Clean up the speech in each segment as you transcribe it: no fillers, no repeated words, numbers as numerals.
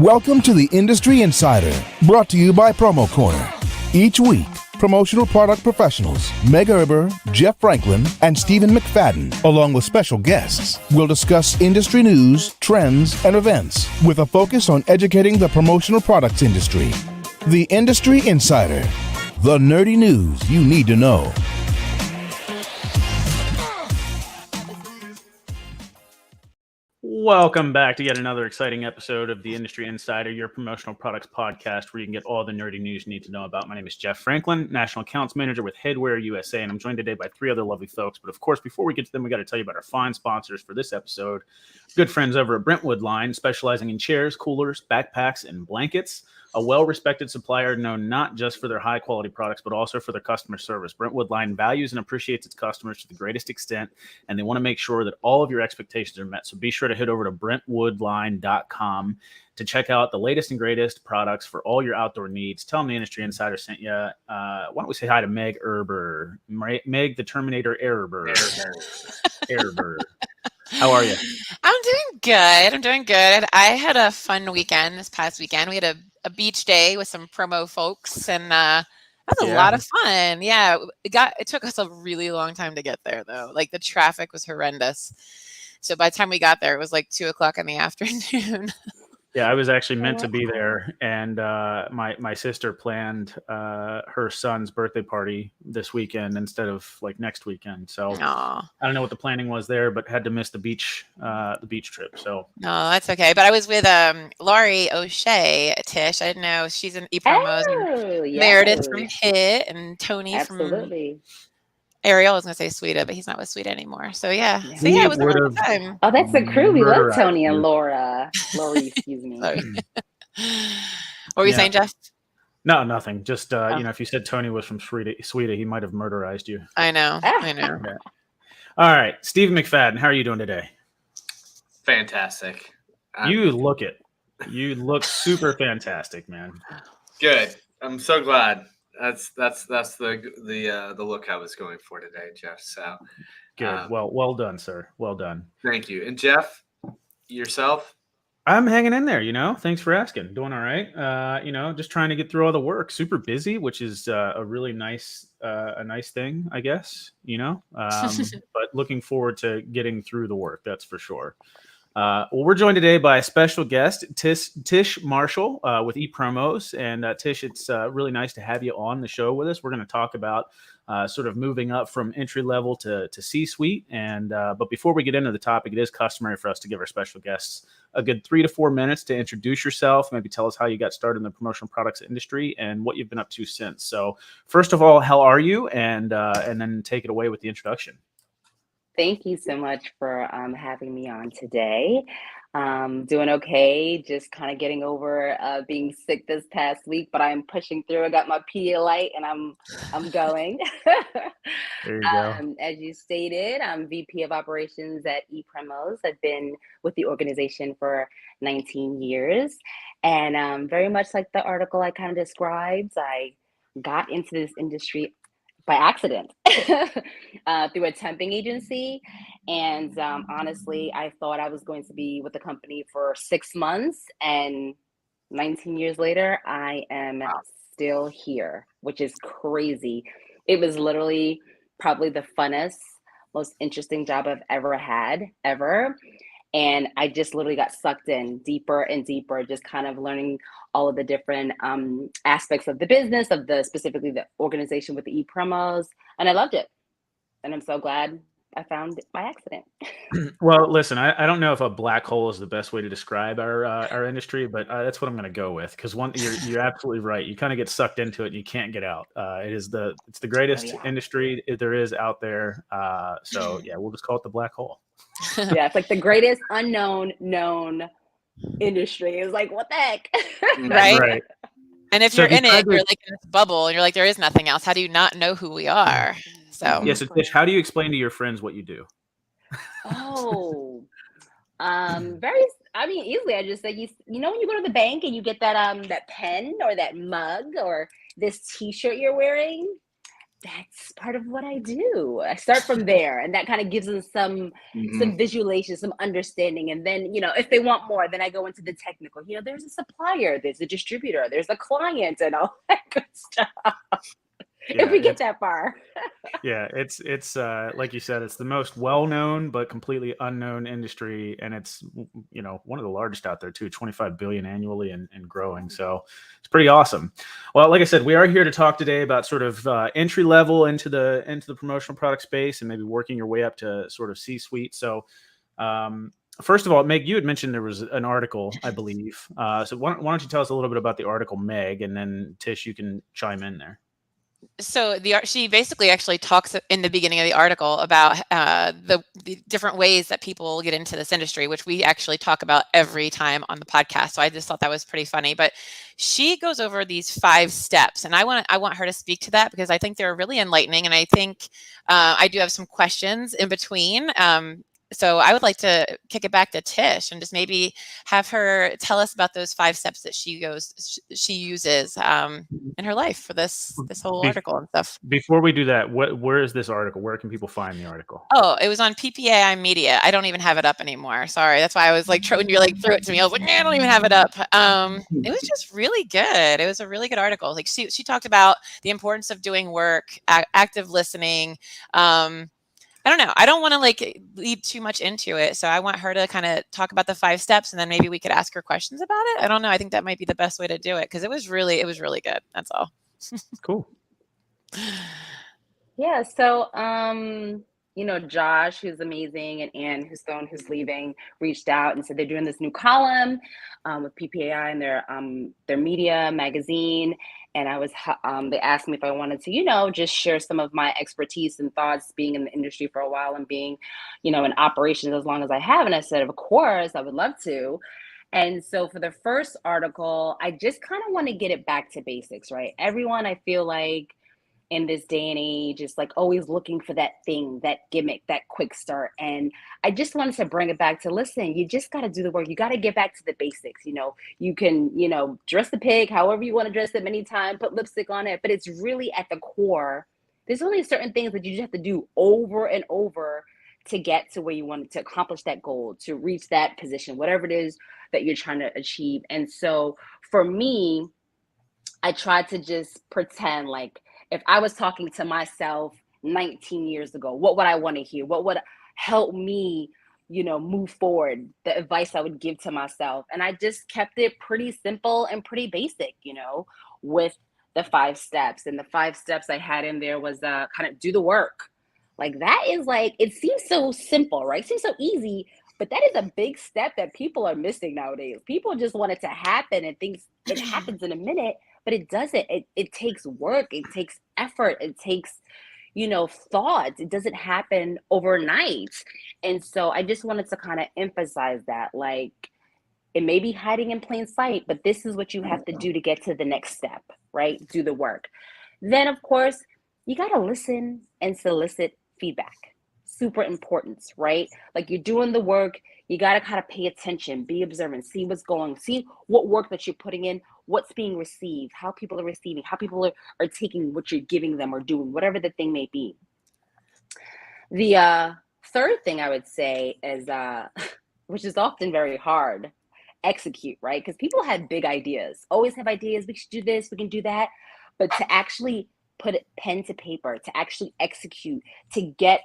Welcome to the Industry Insider, brought to you by PromoCorner. Each week, promotional product professionals Meg Erber, Jeff Franklin, and Stephen McFadden, along with special guests, will discuss industry news, trends, and events with a focus on educating the promotional products industry. The Industry Insider, the nerdy news you need to know. Welcome back to yet another exciting episode of the Industry Insider, your promotional products podcast where you can get all the nerdy news you need to know about. My name is Jeff Franklin, National Accounts Manager with Headwear USA, and I'm joined today by three other lovely folks. But of course, before we get to them, we got to tell you about our fine sponsors for this episode. Good friends over at Brentwood Line, specializing in chairs, coolers, backpacks, and blankets. A well-respected supplier known not just for their high-quality products, but also for their customer service. Brentwood Line values and appreciates its customers to the greatest extent, and they want to make sure that all of your expectations are met. So be sure to head over to BrentwoodLine.com to check out the latest and greatest products for all your outdoor needs. Tell them the Industry Insider sent you. Why don't we say hi to Meg Erber? Meg the Terminator Erber. Erber. How are you? I'm doing good. I had a fun weekend this past weekend. We had a beach day with some promo folks, and that was a lot of fun. Yeah, it took us a really long time to get there, though. Like, the traffic was horrendous. So by the time we got there, it was like 2:00 in the afternoon. Yeah, I was actually meant to be there, and my sister planned her son's birthday party this weekend instead of like next weekend. So I don't know what the planning was there, but had to miss the beach trip. So no, that's okay. But I was with Laurie O'Shea, Tish. I didn't know she's in ePromos. Oh, yes. Meredith from Hit and Tony Absolutely. from Ariel. I was gonna say Sweden, but he's not with Sweden anymore. So yeah, it was a good time. Oh, that's the crew. We love Tony and Laura. Lori, excuse me. What were you saying, Jeff? No, nothing. Just if you said Tony was from Sweden, he might have murderized you. I know. Okay. All right, Stephen McFadden, how are you doing today? Fantastic. You look super fantastic, man. Good. I'm so glad. That's the look I was going for today, Jeff. So good. Well done, sir. Well done. Thank you. And Jeff, yourself? I'm hanging in there, Thanks for asking. Doing all right. Just trying to get through all the work. Super busy, which is a really nice thing, I guess, but looking forward to getting through the work. That's for sure. We're joined today by a special guest, Tish Marshall with ePromos. And Tish, it's really nice to have you on the show with us. We're going to talk about sort of moving up from entry level to C-suite. And but before we get into the topic, it is customary for us to give our special guests a good 3 to 4 minutes to introduce yourself, maybe tell us how you got started in the promotional products industry and what you've been up to since. So first of all, how are you? And then take it away with the introduction. Thank you so much for having me on today. Doing okay, just kind of getting over being sick this past week, but I'm pushing through. I got my Pedialyte and I'm going. There you go. As you stated, I'm VP of Operations at ePromos. I've been with the organization for 19 years, and very much like the article I kind of described, I got into this industry by accident through a temping agency. And honestly, I thought I was going to be with the company for 6 months, and 19 years later, I am still here, which is crazy. It was literally probably the funnest, most interesting job I've ever had, ever. And I just literally got sucked in deeper and deeper, just kind of learning all of the different aspects of the business, specifically the organization with the ePromos. And I loved it. And I'm so glad I found it by accident. Well, listen, I don't know if a black hole is the best way to describe our industry, but that's what I'm going to go with. Because you're absolutely right. You kind of get sucked into it and you can't get out. It's the greatest industry there is out there. So yeah, we'll just call it the black hole. Yeah, it's like the greatest unknown known industry. It's like, what the heck? Right. And if you're in it, you're like in this bubble and you're like, there is nothing else. How do you not know who we are? So yes, Tish, how do you explain to your friends what you do? Easily. I just say, when you go to the bank and you get that pen or that mug or this T-shirt you're wearing, that's part of what I do. I start from there, and that kind of gives them some visualization, some understanding. And then, if they want more, then I go into the technical. There's a supplier, there's a distributor, there's a client, and all that good stuff. Yeah, if we get that far. Yeah, it's like you said, it's the most well-known but completely unknown industry, and it's one of the largest out there too, 25 billion annually and growing. So it's pretty awesome. Well, like I said, we are here to talk today about sort of entry level into the promotional product space and maybe working your way up to sort of C-suite. So first of all, Meg, you had mentioned there was an article, I believe. So why don't you tell us a little bit about the article, Meg, and then Tish, you can chime in there. So she basically actually talks in the beginning of the article about the different ways that people get into this industry, which we actually talk about every time on the podcast. So I just thought that was pretty funny. But she goes over these 5 steps, and I want her to speak to that because I think they're really enlightening, and I think I do have some questions in between. So I would like to kick it back to Tish and just maybe have her tell us about those 5 steps that she uses in her life for this whole article and stuff. Before we do that, where is this article? Where can people find the article? Oh, it was on PPAI Media. I don't even have it up anymore. Sorry, that's why I was like, when you threw it to me, I was like, nah, I don't even have it up. It was just really good. It was a really good article. Like she talked about the importance of doing work, active listening. I don't know. I don't want to lead too much into it. So I want her to kind of talk about the 5 steps, and then maybe we could ask her questions about it. I don't know. I think that might be the best way to do it because it was really good. That's all. Cool. Yeah. So, Josh, who's amazing, and Ann, who's leaving, reached out and said they're doing this new column with PPAI and their media magazine. And they asked me if I wanted to, just share some of my expertise and thoughts being in the industry for a while and being, in operations as long as I have. And I said, of course, I would love to. And so for the first article, I just kind of want to get it back to basics, right? Everyone, I feel like, in this day and age is always looking for that thing, that gimmick, that quick start. And I just wanted to bring it back to, listen, you just got to do the work. You got to get back to the basics. You can, dress the pig however you want to dress it many times, put lipstick on it, but it's really at the core. There's only certain things that you just have to do over and over to get to where you want to accomplish that goal, to reach that position, whatever it is that you're trying to achieve. And so for me, I tried to just pretend if I was talking to myself 19 years ago, what would I want to hear? What would help me, move forward? The advice I would give to myself. And I just kept it pretty simple and pretty basic, with the 5 steps. And the 5 steps I had in there was kind of do the work. That is it seems so simple, right? It seems so easy, but that is a big step that people are missing nowadays. People just want it to happen and think it happens in a minute. But it doesn't. It takes work. It takes effort. It takes, thought. It doesn't happen overnight. And so I just wanted to kind of emphasize that, it may be hiding in plain sight, but this is what you have to do to get to the next step, right? Do the work. Then, of course, you got to listen and solicit feedback. Super important, right? You're doing the work. You got to kind of pay attention, be observant, see what's going, see what work that you're putting in, what's being received, how people are receiving, how people are taking what you're giving them or doing, whatever the thing may be. The third thing I would say is, which is often very hard, execute, right? Because people have big ideas, always have ideas. We should do this, we can do that. But to actually put pen to paper, to actually execute, to get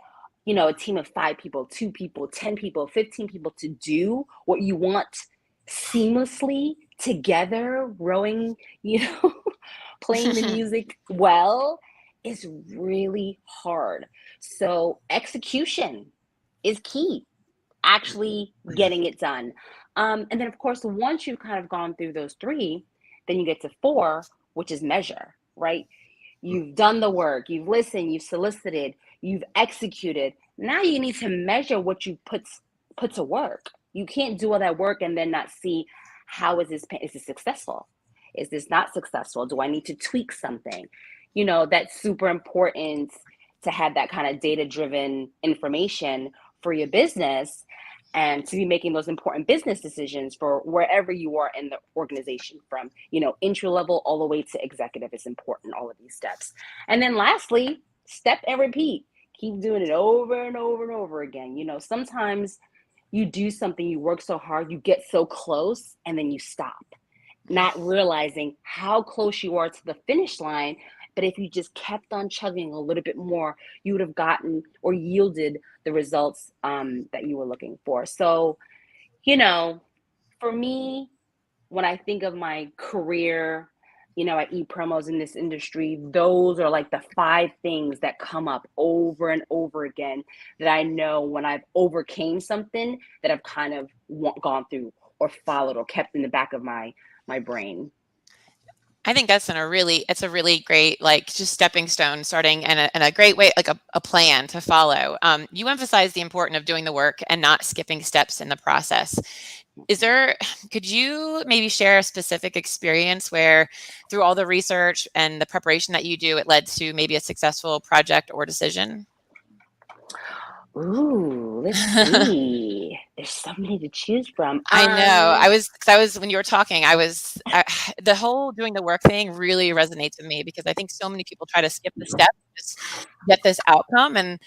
a team of 5 people, 2 people, 10 people, 15 people to do what you want seamlessly together, rowing, playing the music well, is really hard. So execution is key, actually getting it done. And then, of course, once you've kind of gone through those 3, then you get to 4, which is measure, right? You've done the work, you've listened, you've solicited, you've executed. Now you need to measure what you put to work. You can't do all that work and then not see how is this successful? Is this not successful? Do I need to tweak something? That's super important to have that kind of data-driven information for your business and to be making those important business decisions for wherever you are in the organization, from, entry level all the way to executive is important, all of these steps. And then lastly, step and repeat. Keep doing it over and over and over again. Sometimes you do something, you work so hard, you get so close, and then you stop, not realizing how close you are to the finish line. But if you just kept on chugging a little bit more, you would have gotten or yielded the results that you were looking for. So, for me, when I think of my career, at ePromos in this industry, those are like the 5 things that come up over and over again that I know when I've overcame something that I've kind of gone through or followed or kept in the back of my brain. I think it's a really great, like, just stepping stone starting and a great way, like a plan to follow. You emphasize the importance of doing the work and not skipping steps in the process. Could you maybe share a specific experience where through all the research and the preparation that you do, it led to maybe a successful project or decision? Ooh, let's see. There's so many to choose from. I know. When you were talking, the whole doing the work thing really resonates with me because I think so many people try to skip the step, just get this outcome. And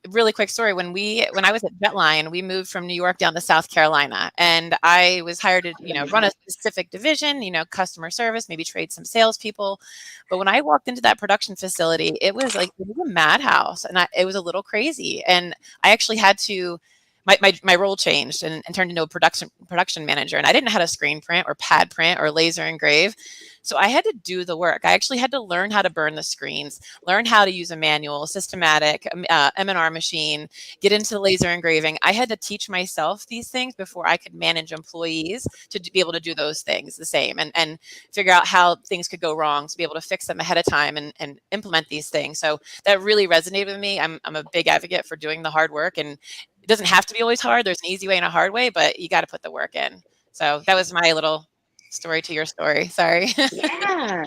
really quick story: when I was at Jetline, we moved from New York down to South Carolina, and I was hired to run a specific division, customer service, maybe trade some salespeople. But when I walked into that production facility, it was a madhouse, and it was a little crazy. And I actually had to. My role changed and turned into a production manager, and I didn't know how to screen print or pad print or laser engrave. So I had to do the work. I actually had to learn how to burn the screens, learn how to use a manual, systematic, M&R machine, get into laser engraving. I had to teach myself these things before I could manage employees to be able to do those things the same and figure out how things could go wrong to be able to fix them ahead of time and implement these things. So that really resonated with me. I'm a big advocate for doing the hard work, and it doesn't have to be always hard. There's an easy way and a hard way, but you got to put the work in. So that was my little story to your story. Sorry. Yeah.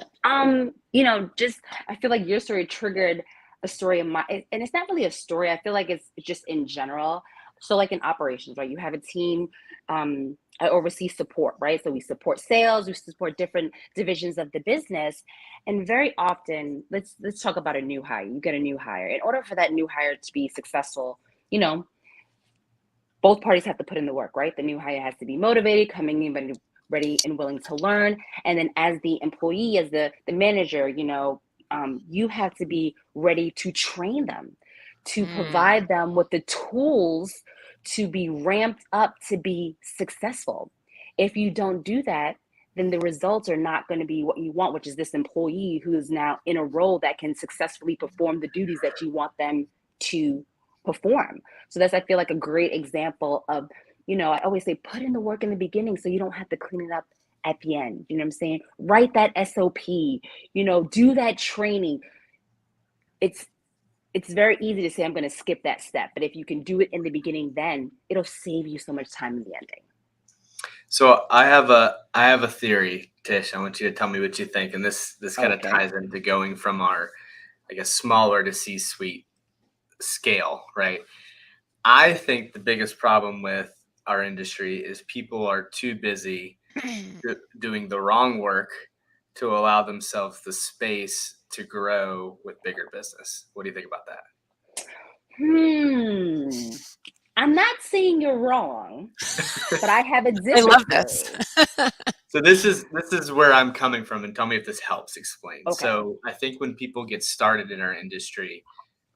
Just I feel like your story triggered a story in my, and it's not really a story. I feel like it's just in general. So like in operations, right? You have a team. I oversee support, right? So we support sales, we support different divisions of the business. And very often, let's talk about a new hire. You get a new hire. In order for that new hire to be successful, both parties have to put in the work, right? The new hire has to be motivated, coming in ready and willing to learn. And then as the employee, as the manager, you have to be ready to train them, to provide them with the tools to be ramped up to be successful. If you don't do that, then the results are not going to be what you want, which is this employee who is now in a role that can successfully perform the duties that you want them to perform. So that's, I feel like, a great example of, I always say, put in the work in the beginning so you don't have to clean it up at the end. You know what I'm saying? Write that SOP, do that training. It's very easy to say, I'm going to skip that step. But if you can do it in the beginning, then it'll save you so much time in the ending. So I have a theory, Tish. I want you to tell me what you think. And this kind of ties into going from our, I guess, smaller to C-suite scale, right? I think the biggest problem with our industry is people are too busy doing the wrong work to allow themselves the space to grow with bigger business. What do you think about that? I'm not saying you're wrong, but I have a different I love this. So this is where I'm coming from, and tell me if this helps explain. Okay. So I think when people get started in our industry,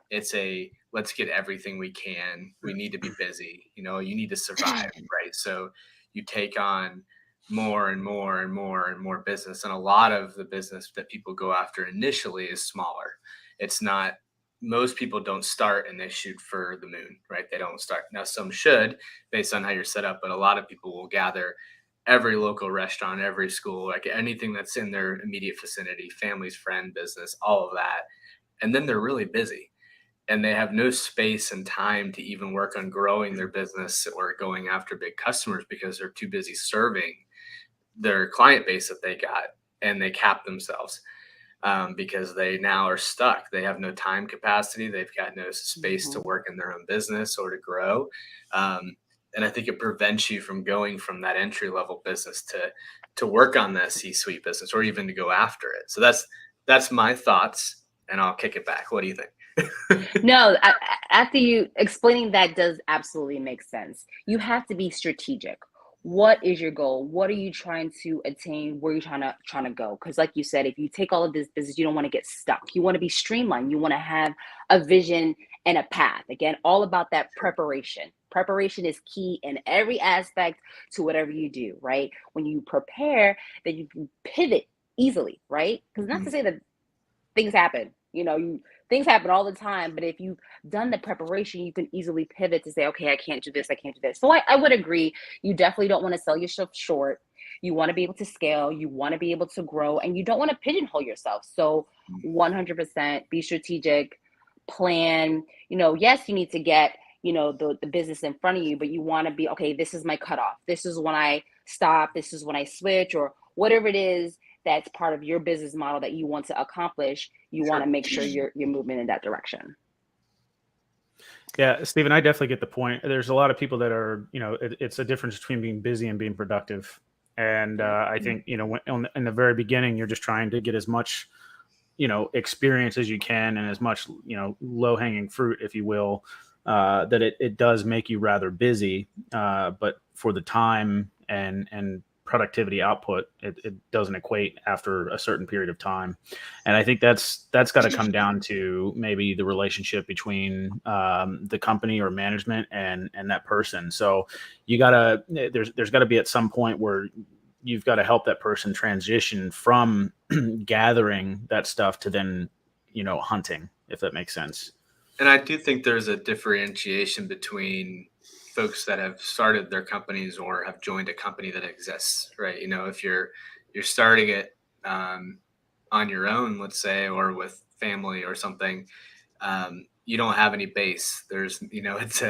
it's let's get everything we can. We need to be busy. You need to survive, right? So you take on more and more and more and more business. And a lot of the business that people go after initially is smaller. It's not, most people don't start and they shoot for the moon, right? They don't start. Now, some should based on how you're set up, but a lot of people will gather every local restaurant, every school, like anything that's in their immediate vicinity, family's friend, business, all of that. And then they're really busy. And they have no space and time to even work on growing their business or going after big customers because they're too busy serving their client base that they got, and they cap themselves because they now are stuck. They have no time capacity. They've got no space to work in their own business or to grow. And I think it prevents you from going from that entry level business to work on that C-suite business or even to go after it. So that's my thoughts. and I'll kick it back. What do you think? No, after you explaining that does absolutely make sense. You have to be strategic. What is your goal? What are you trying to attain? Where are you trying to go? Because like you said, if you take all of this business, you don't want to get stuck. You want to be streamlined. You want to have a vision and a path. Again, all about that preparation. Preparation is key in every aspect to whatever you do, right? When you prepare, then you can pivot easily, right? Because not to say that things happen, things happen all the time, but if you've done the preparation, you can easily pivot to say, okay, I can't do this, I can't do this. So I would agree. You definitely don't want to sell yourself short. You want to be able to scale, you want to be able to grow, and you don't want to pigeonhole yourself. So 100% be strategic, plan. Yes, you need to get the business in front of you, but you want to be, okay, this is my cutoff, this is when I stop, this is when I switch, or whatever it is that's part of your business model that you want to accomplish. You want to make sure you're moving in that direction. Yeah, Stephen, I definitely get the point. There's a lot of people that are, it's a difference between being busy and being productive. And I think, in the very beginning, you're just trying to get as much, experience as you can and as much, low hanging fruit, if you will, that it does make you rather busy. But for the time and productivity output, it doesn't equate after a certain period of time. And I think that's got to come down to maybe the relationship between the company or management and that person. So there's got to be at some point where you've got to help that person transition from gathering that stuff to then, hunting, if that makes sense. And I do think there's a differentiation between folks that have started their companies or have joined a company that exists, right? If you're starting it on your own, let's say, or with family or something, you don't have any base. There's, it's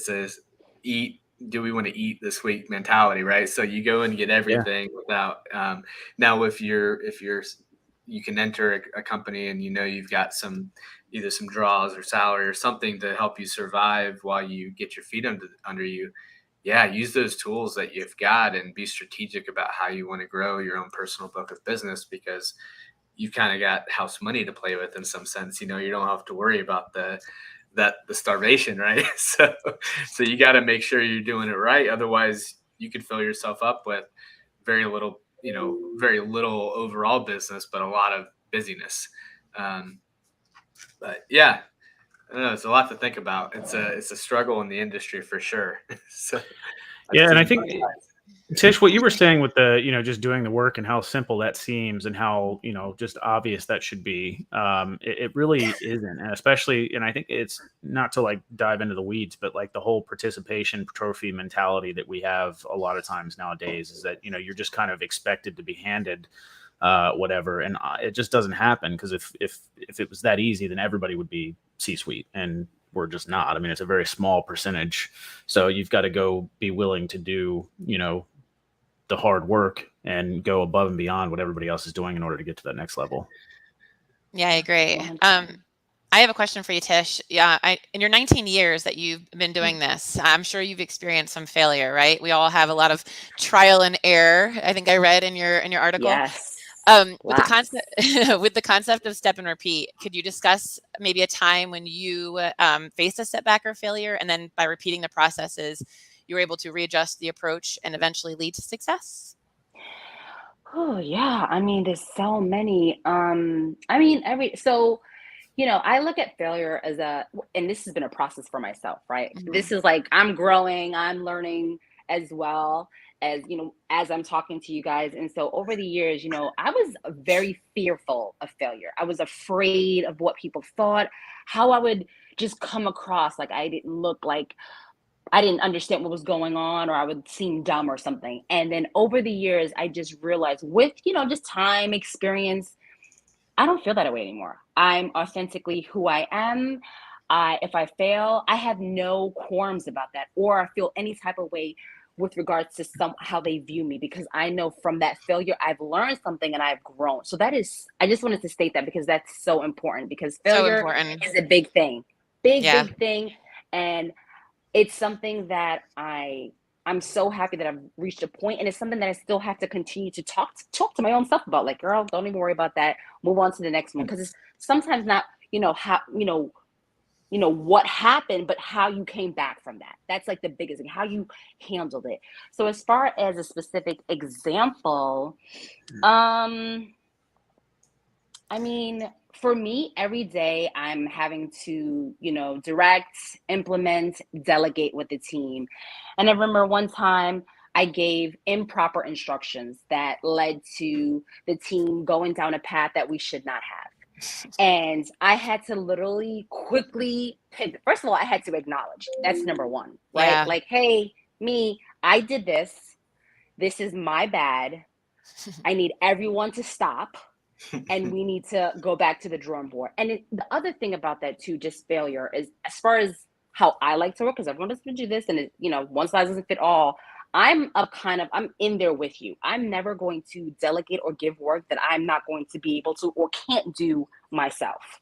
a eat. Do we want to eat this week mentality, right? So you go and get everything without. Now, if you can enter a company and you've got either some draws or salary or something to help you survive while you get your feet under you. Yeah, use those tools that you've got and be strategic about how you want to grow your own personal book of business, because you've kind of got house money to play with in some sense. You don't have to worry about the starvation, right? So you got to make sure you're doing it right. Otherwise, you could fill yourself up with very little overall business, but a lot of busyness. But yeah, I don't know, it's a lot to think about. It's a struggle in the industry for sure. So and I think, Tish, what you were saying with the, just doing the work and how simple that seems and how, just obvious that should be, it really isn't. And especially, and I think it's not to like dive into the weeds, but like the whole participation trophy mentality that we have a lot of times nowadays is that, you're just kind of expected to be handed whatever. And it just doesn't happen, because if it was that easy, then everybody would be C-suite, and we're just not. I mean, it's a very small percentage. So you've got to go be willing to do, the hard work and go above and beyond what everybody else is doing in order to get to that next level. Yeah, I agree. I have a question for you, Tish. Yeah, in your 19 years that you've been doing this, I'm sure you've experienced some failure, right? We all have a lot of trial and error. I think I read in your article. Yes. With the concept of step and repeat, could you discuss maybe a time when you faced a setback or failure, and then by repeating the processes, you were able to readjust the approach and eventually lead to success? Oh yeah. I mean, there's so many. I look at failure as and this has been a process for myself, right? Mm-hmm. This is like, I'm growing, I'm learning as well as, as I'm talking to you guys. And so over the years, I was very fearful of failure. I was afraid of what people thought, how I would just come across, like I didn't look like I didn't understand what was going on, or I would seem dumb or something. And then over the years, I just realized with, just time, experience, I don't feel that way anymore. I'm authentically who I am. If I fail, I have no qualms about that, or I feel any type of way with regards to how they view me, because I know from that failure, I've learned something and I've grown. So I just wanted to state that, because that's so important, because failure is a big thing, big thing. And it's something that I'm so happy that I've reached a point, and it's something that I still have to continue to talk to my own self about. Like, girl, don't even worry about that. Move on to the next one, because sometimes not, how, what happened, but how you came back from that. That's like the biggest thing, how you handled it. So as far as a specific example, I mean, for me, every day I'm having to, direct, implement, delegate with the team. And I remember one time I gave improper instructions that led to the team going down a path that we should not have. And I had to literally quickly pick. First of all, I had to acknowledge. That's number one, right? Yeah. Like, hey, I did this. This is my bad. I need everyone to stop. And we need to go back to the drawing board. And the other thing about that too, just failure, is as far as how I like to work, because everyone doesn't do this, and one size doesn't fit all. I'm in there with you. I'm never going to delegate or give work that I'm not going to be able to or can't do myself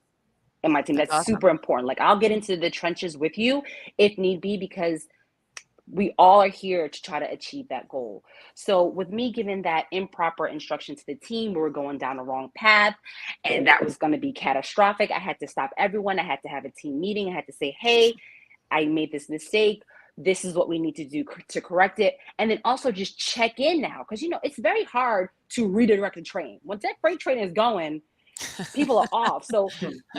and my team. That's awesome. super important. Like, I'll get into the trenches with you if need be, because we all are here to try to achieve that goal. So with me giving that improper instruction to the team, we were going down the wrong path, and that was going to be catastrophic. I had to stop everyone. I had to have a team meeting. I had to say, hey, I made this mistake. This is what we need to do to correct it. And then also just check in now, because, it's very hard to redirect a train. Once that freight train is going, people are off. So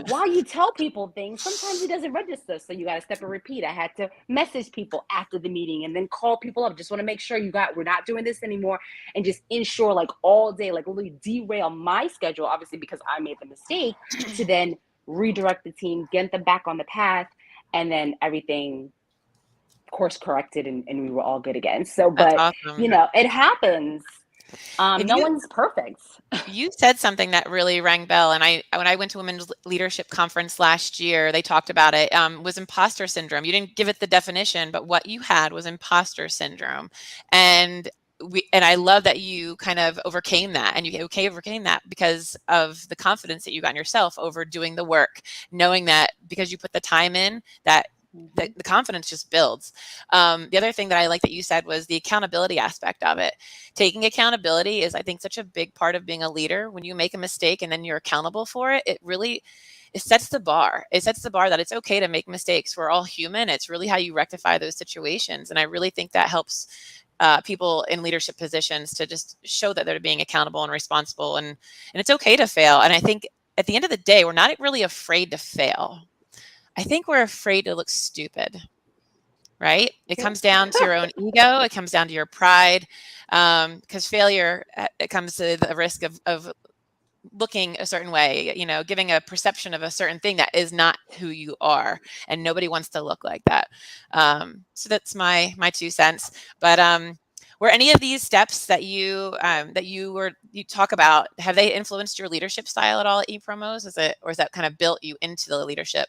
while you tell people things, sometimes it doesn't register. So you got to step and repeat. I had to message people after the meeting and then call people up. Just want to make sure we're not doing this anymore, and just ensure, like, all day, like, really derail my schedule, obviously, because I made the mistake, to then redirect the team, get them back on the path, and then everything course corrected, and we were all good again. So, but awesome. it happens. No one's perfect. You said something that really rang bell. And when I went to Women's Leadership Conference last year, they talked about it, was imposter syndrome. You didn't give it the definition, but what you had was imposter syndrome. And I love that you kind of overcame that, and you overcame that because of the confidence that you got in yourself over doing the work, knowing that because you put the time in, that the confidence just builds. The other thing that I like that you said was the accountability aspect of it. Taking accountability is, I think, such a big part of being a leader. When you make a mistake and then you're accountable for it, it sets the bar. It sets the bar that it's okay to make mistakes. We're all human. It's really how you rectify those situations. And I really think that helps people in leadership positions to just show that they're being accountable and responsible, and it's okay to fail. And I think at the end of the day, we're not really afraid to fail. I think we're afraid to look stupid, right? It comes down to your own ego. It comes down to your pride, because failure, it comes to the risk of looking a certain way, giving a perception of a certain thing that is not who you are, and nobody wants to look like that. So that's my 2 cents. But were any of these steps that you talk about, have they influenced your leadership style at all at ePromos? Or is that kind of built you into the leadership?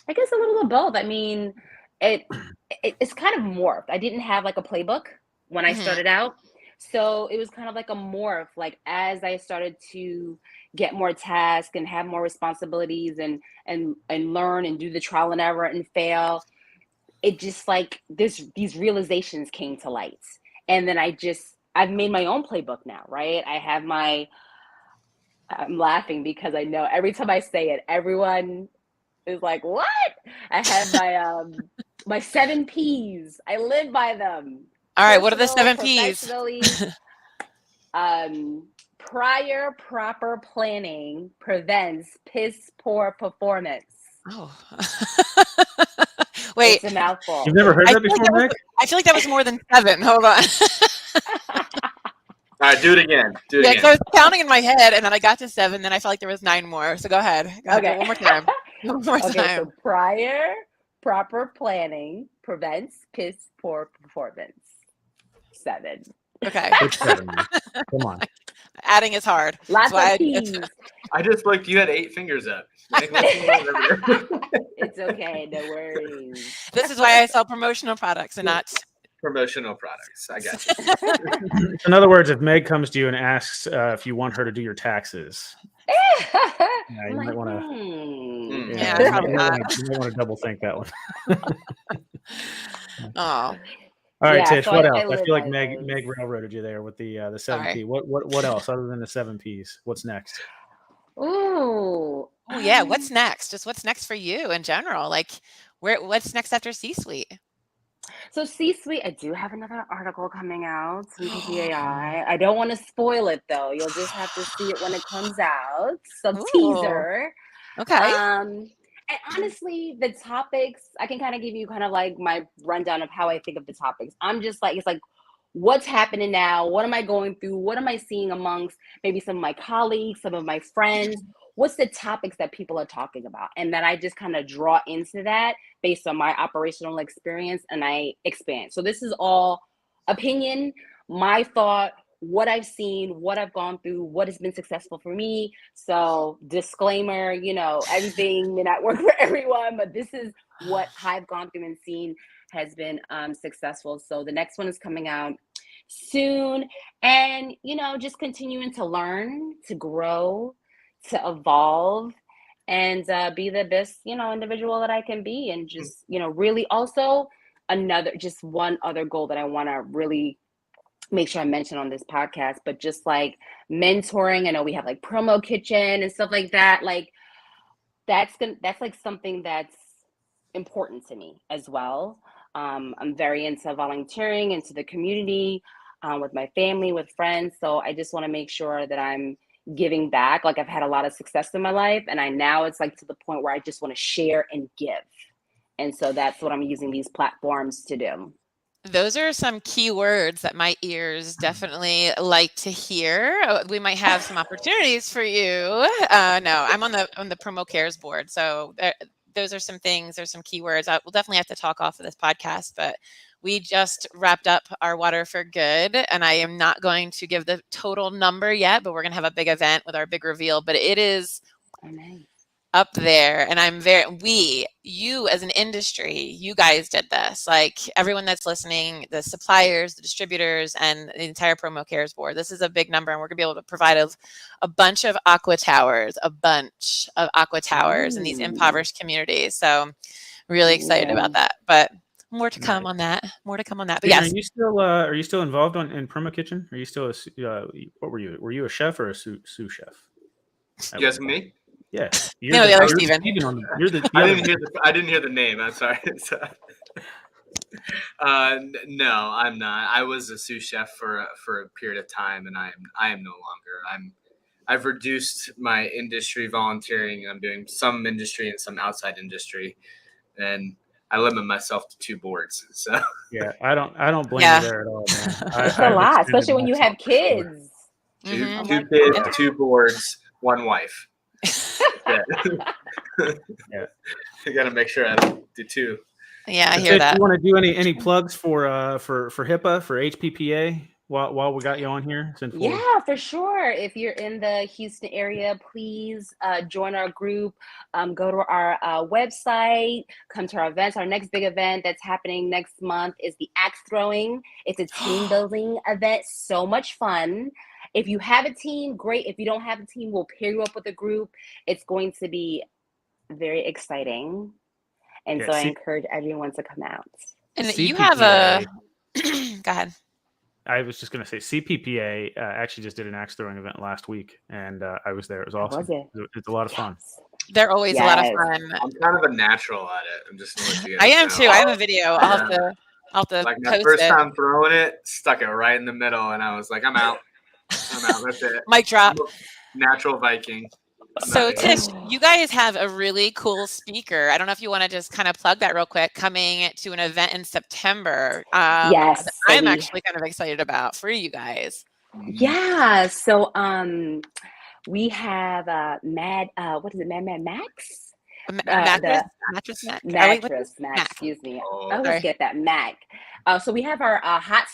I guess a little of both. I mean, it's kind of morphed. I didn't have like a playbook when I started out. So it was kind of like a morph. Like, as I started to get more tasks and have more responsibilities and learn and do the trial and error and fail, it just, like, these realizations came to light. And then I've made my own playbook now, right? I'm laughing because I know every time I say it, everyone is like, what? I have my 7 P's. I live by them. All right, what are the 7 P's? Prior proper planning prevents piss poor performance. Oh. Wait. It's a mouthful. You've never heard that before, Nick? I feel like that was more than 7. Hold on. All right, do it again. Yeah, so I was counting in my head, and then I got to 7, then I felt like there was 9 more. So go ahead. Okay. One more time. Okay, so prior proper planning prevents piss poor performance. 7. Okay. Come on. Adding is hard. Lots of P's. I just looked. You had 8 fingers up. It's okay. No worries. This is why I sell promotional products and not promotional products. I got you. In other words, if Meg comes to you and asks if you want her to do your taxes, you might want to. You might want to double think that one. Oh. All right, Tish. So What else? I feel like those. Meg railroaded you there with the 7 P. Right. What else other than the 7 Ps? What's next? Ooh. Oh yeah, what's next? Just what's next for you in general? Like what's next after C-suite? So C-suite, I do have another article coming out from PPAI. I don't want to spoil it though. You'll just have to see it when it comes out. Some Ooh, teaser. okay. And honestly, the topics, I can kind of give you kind of like my rundown of how I think of the topics. I'm just like, it's like, what's happening now? What am I going through? What am I seeing amongst maybe some of my colleagues, some of my friends? What's the topics that people are talking about? And then I just kind of draw into that based on my operational experience and I expand. So this is all opinion, my thought, what I've seen, what I've gone through, what has been successful for me. So disclaimer, everything may not work for everyone, but this is what I've gone through and seen has been successful. So the next one is coming out soon, and just continuing to learn, to grow, to evolve, and be the best individual that I can be, and just really also one other goal that I want to really make sure I mention on this podcast, but just like mentoring. I know we have like Promo Kitchen and stuff like that. Like that's like something that's important to me as well. I'm very into volunteering, into the community, with my family, with friends. So I just want to make sure that I'm giving back. Like I've had a lot of success in my life, and now it's like to the point where I just want to share and give. And so that's what I'm using these platforms to do. Those are some key words that my ears definitely like to hear. We might have some opportunities for you. No, I'm on the Promo Cares board, so those are some things. There's some keywords. We'll definitely have to talk off of this podcast, but we just wrapped up our Water for Good, and I am not going to give the total number yet, but we're going to have a big event with our big reveal. But it is up there, and you as an industry, you guys did this. Like everyone that's listening, the suppliers, the distributors, and the entire Promo Cares board, this is a big number, and we're gonna be able to provide a bunch of aqua towers in these impoverished communities. So really excited about that, but more to come on that. But yes, are you still involved in Promo Kitchen? Are you still what were you? Were you a chef or a sous chef? You asking me? Yeah. No, the other Steven. I didn't hear the name. I'm sorry. No, I'm not. I was a sous chef for a period of time, and I am no longer. I've reduced my industry volunteering. I'm doing some industry and some outside industry, and I limit myself to 2 boards. So yeah, I don't blame you there at all, man. It's a lot, especially when you have kids. Two kids, 2 boards, 1 wife. Yeah. You got to make sure I do 2. Yeah, I hear that. You want to do any plugs for HIPAA, for HPPA while we got you on here? Yeah, for sure. If you're in the Houston area, please join our group. Go to our website, come to our events. Our next big event that's happening next month is the axe throwing. It's a team building event. So much fun. If you have a team, great. If you don't have a team, we'll pair you up with a group. It's going to be very exciting. And so I encourage everyone to come out. And you have a go ahead. I was just going to say CPPA actually just did an axe throwing event last week, and I was there. It was awesome. It's a lot of fun. They're always a lot of fun. I'm kind of a natural at it. I'm just gonna let you guys I am know. too. I have a video. I'll have to like my first time throwing it, stuck it right in the middle, and I was like, I'm out. That's it. Mic drop. Natural Viking. So Tish, you guys have a really cool speaker. I don't know if you want to just kind of plug that real quick, coming to an event in September. Yes. I'm actually kind of excited about for you guys. Yeah. So we have Mad Max? Mattress Mac. Excuse me. I always get that Mac. So we have our hot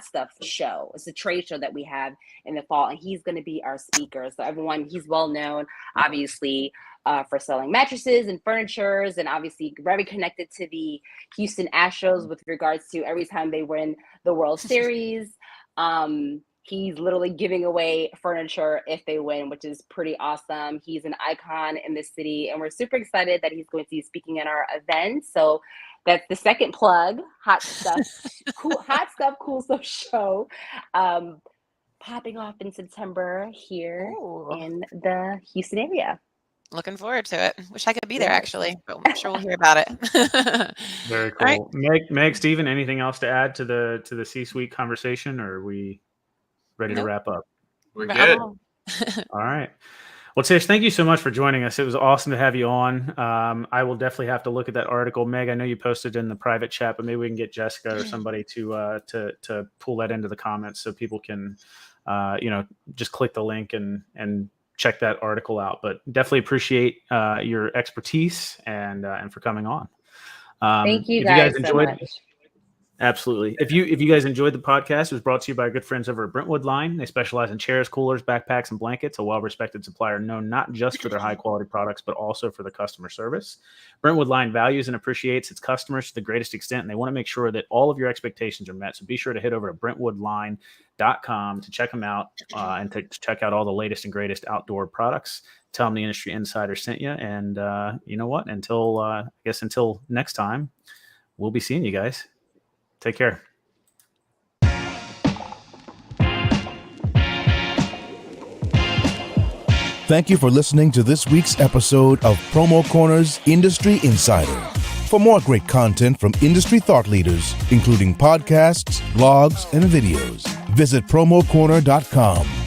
stuff show. It's a trade show that we have in the fall, and he's going to be our speaker. So everyone, he's well known, obviously, for selling mattresses and furnitures, and obviously very connected to the Houston Astros with regards to every time they win the World Series. He's literally giving away furniture if they win, which is pretty awesome. He's an icon in the city, and we're super excited that he's going to be speaking at our event. So that's the second plug, Hot Stuff, Cool Stuff Show. popping off in September here Ooh. in the Houston area. Looking forward to it. Wish I could be there, Yes. actually, but I'm sure we'll hear about it. Very All right. cool. Meg, Steven, anything else to add to the C-suite conversation, or are we ready to Nope. wrap up? We're good. All right. Well, Tish, thank you so much for joining us. It was awesome to have you on. I will definitely have to look at that article. Meg, I know you posted in the private chat, but maybe we can get Jessica or somebody to pull that into the comments so people can, just click the link and check that article out. But definitely appreciate your expertise and for coming on. Thank you guys so much. Absolutely. If you guys enjoyed the podcast, it was brought to you by our good friends over at Brentwood Line. They specialize in chairs, coolers, backpacks, and blankets, a well-respected supplier known not just for their high-quality products, but also for the customer service. Brentwood Line values and appreciates its customers to the greatest extent, and they want to make sure that all of your expectations are met. So be sure to head over to BrentwoodLine.com to check them out and to check out all the latest and greatest outdoor products. Tell them the Industry Insider sent you. And you know what? Until next time, we'll be seeing you guys. Take care. Thank you for listening to this week's episode of PromoCorner's Industry Insider. For more great content from industry thought leaders, including podcasts, blogs, and videos, visit PromoCorner.com.